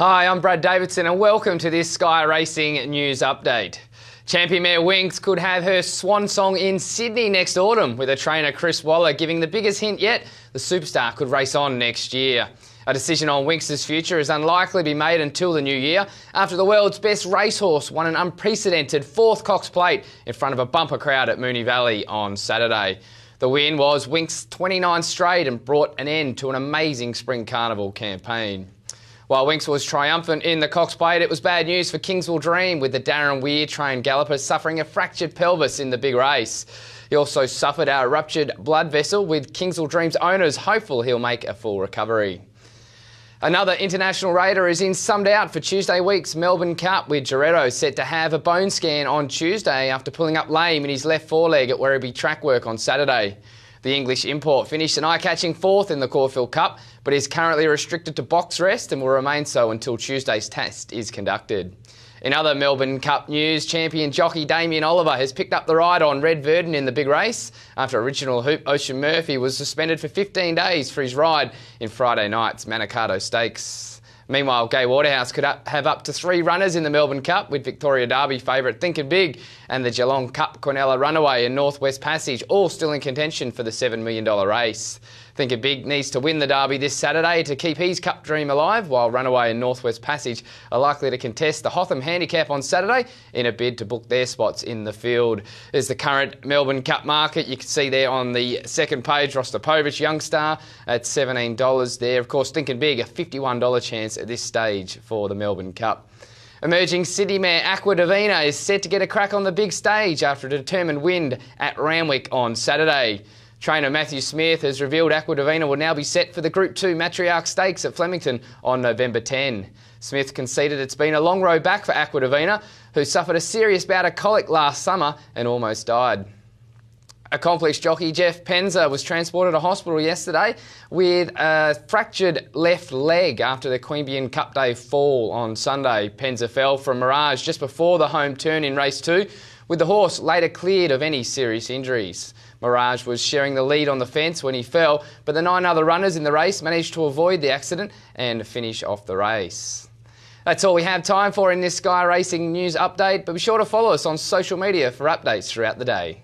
Hi, I'm Brad Davidson and welcome to this Sky Racing News Update. Champion mare Winx could have her swan song in Sydney next autumn, with her trainer Chris Waller giving the biggest hint yet: the superstar could race on next year. A decision on Winx's future is unlikely to be made until the new year, after the world's best racehorse won an unprecedented fourth Cox Plate in front of a bumper crowd at Moonee Valley on Saturday. The win was Winx's 29th straight and brought an end to an amazing spring carnival campaign. While Winx was triumphant in the Cox Plate, it was bad news for Kingsville Dream, with the Darren Weir-trained galloper suffering a fractured pelvis in the big race. He also suffered a ruptured blood vessel, with Kingsville Dream's owners hopeful he'll make a full recovery. Another international raider is in summed out for Tuesday week's Melbourne Cup, with Geretto set to have a bone scan on Tuesday after pulling up lame in his left foreleg at Werribee track work on Saturday. The English import finished an eye-catching fourth in the Caulfield Cup, but is currently restricted to box rest and will remain so until Tuesday's test is conducted. In other Melbourne Cup news, champion jockey Damien Oliver has picked up the ride on Red Verdon in the big race after original hoop Ocean Murphy was suspended for 15 days for his ride in Friday night's Manikato Stakes. Meanwhile, Gai Waterhouse could have up to 3 runners in the Melbourne Cup, with Victoria Derby favourite Thinkin' Big and the Geelong Cup Quinella Runaway and Northwest Passage all still in contention for the $7 million race. Thinkin' Big needs to win the Derby this Saturday to keep his Cup dream alive, while Runaway and Northwest Passage are likely to contest the Hotham Handicap on Saturday in a bid to book their spots in the field. There's the current Melbourne Cup market. You can see there on the second page, Rostropovich Youngstar at $17 there. Of course, Thinkin' Big, a $51 chance at this stage for the Melbourne Cup. Emerging Sydney mare Aqua Divina is set to get a crack on the big stage after a determined win at Randwick on Saturday. Trainer Matthew Smith has revealed Aqua Divina will now be set for the Group 2 Matriarch Stakes at Flemington on November 10. Smith conceded it's been a long road back for Aqua Divina, who suffered a serious bout of colic last summer and almost died. Accomplished jockey Jeff Penza was transported to hospital yesterday with a fractured left leg after the Queanbeyan Cup Day fall on Sunday. Penza fell from Mirage just before the home turn in race 2, with the horse later cleared of any serious injuries. Mirage was sharing the lead on the fence when he fell, but the 9 other runners in the race managed to avoid the accident and finish off the race. That's all we have time for in this Sky Racing News Update, but be sure to follow us on social media for updates throughout the day.